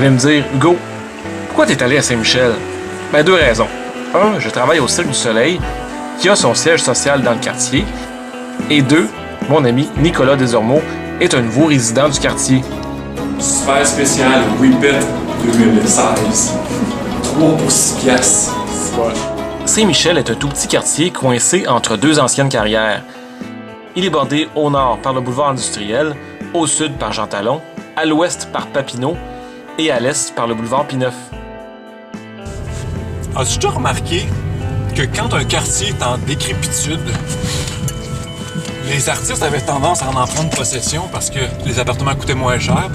voulez me dire, Hugo, pourquoi t'es allé à Saint-Michel? Ben, deux raisons. Un, je travaille au Cirque du Soleil, qui a son siège social dans le quartier. Et deux, mon ami Nicolas Desormeaux est un nouveau résident du quartier. Super spécial, Whippet 2016. 3 pour 6 piastres. Saint-Michel est un tout petit quartier coincé entre deux anciennes carrières. Il est bordé au nord par le boulevard industriel, au sud par Jean Talon, à l'ouest par Papineau et à l'est par le boulevard Pineuf. As-tu déjà remarqué que quand un quartier est en décrépitude, les artistes avaient tendance à en prendre possession parce que les appartements coûtaient moins cher,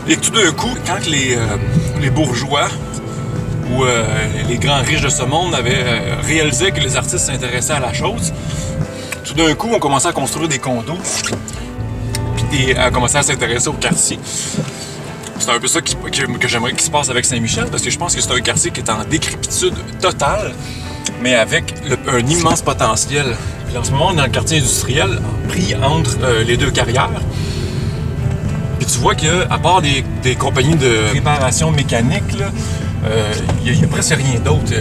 et que tout d'un coup, quand les bourgeois ou les grands riches de ce monde avaient réalisé que les artistes s'intéressaient à la chose, tout d'un coup, on commençait à construire des condos et à commencer à s'intéresser au quartier. C'est un peu ça que j'aimerais qu'il se passe avec Saint-Michel, parce que je pense que c'est un quartier qui est en décrépitude totale, mais avec un immense potentiel. Puis en ce moment, on est dans le quartier industriel, pris entre les deux carrières. Puis tu vois qu'à part des compagnies de réparation mécanique, il n'y a presque rien d'autre.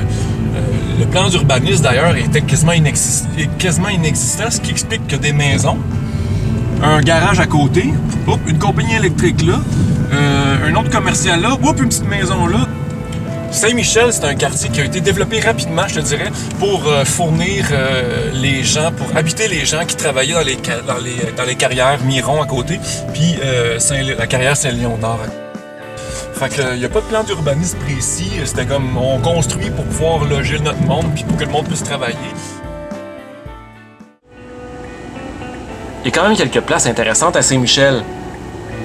Le plan d'urbanisme, d'ailleurs, était quasiment inexistant, ce qui explique que des maisons, un garage à côté, une compagnie électrique là, un autre commercial là, une petite maison là. Saint-Michel, c'est un quartier qui a été développé rapidement, je te dirais, pour fournir les gens, pour habiter les gens qui travaillaient dans les carrières Miron à côté, puis la carrière Saint-Léonard. Fait qu'il n'y a pas de plan d'urbanisme précis, c'était comme on construit pour pouvoir loger notre monde, puis pour que le monde puisse travailler. Il y a quand même quelques places intéressantes à Saint-Michel,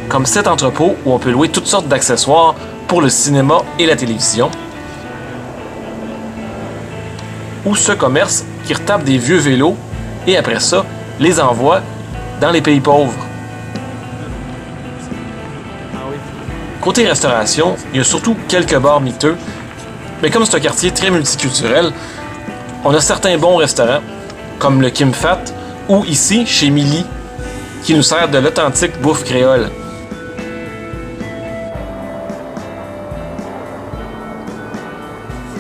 comme cet entrepôt où on peut louer toutes sortes d'accessoires pour le cinéma et la télévision, ou ce commerce qui retape des vieux vélos et après ça, les envoie dans les pays pauvres. Côté restauration, il y a surtout quelques bars miteux, mais comme c'est un quartier très multiculturel, on a certains bons restaurants, comme le Kim Fat, ou ici, chez Milly, qui nous sert de l'authentique bouffe créole.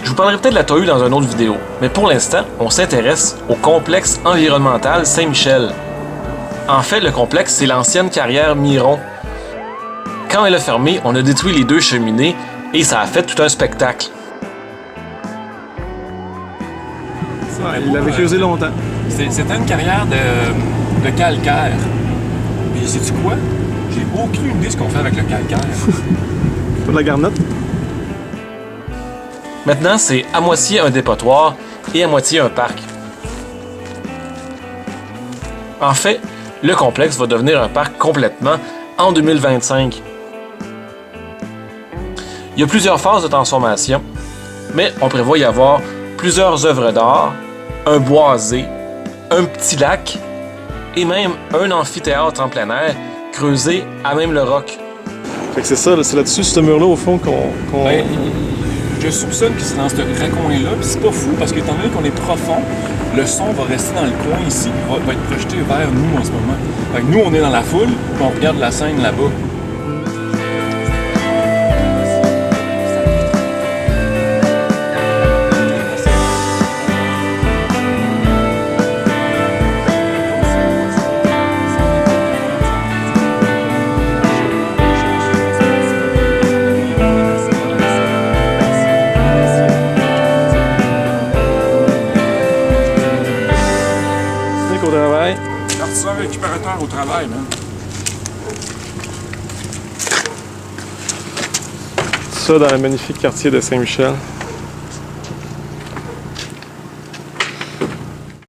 Je vous parlerai peut-être de la Tohu dans une autre vidéo, mais pour l'instant, on s'intéresse au complexe environnemental Saint-Michel. En fait, le complexe, c'est l'ancienne carrière Miron. Quand elle a fermé, on a détruit les deux cheminées et ça a fait tout un spectacle. Il l'avait creusé longtemps. C'était une carrière de calcaire. Et sais-tu quoi? J'ai aucune idée de ce qu'on fait avec le calcaire. Pas de la garnotte? Maintenant, c'est à moitié un dépotoir et à moitié un parc. En fait, le complexe va devenir un parc complètement en 2025. Il y a plusieurs phases de transformation, mais on prévoit y avoir plusieurs œuvres d'art, un boisé, un petit lac et même un amphithéâtre en plein air creusé à même le roc. Fait que c'est ça, c'est là-dessus, ce mur-là, au fond, qu'on... Ben, je soupçonne que c'est dans ce raccoin-là, puis c'est pas fou, parce qu'étant donné qu'on est profond, le son va rester dans le coin ici, va être projeté vers nous en ce moment. Fait que nous, on est dans la foule, puis on regarde la scène là-bas. au travail. L'artisan récupérateur au travail, man. Ça dans le magnifique quartier de Saint-Michel.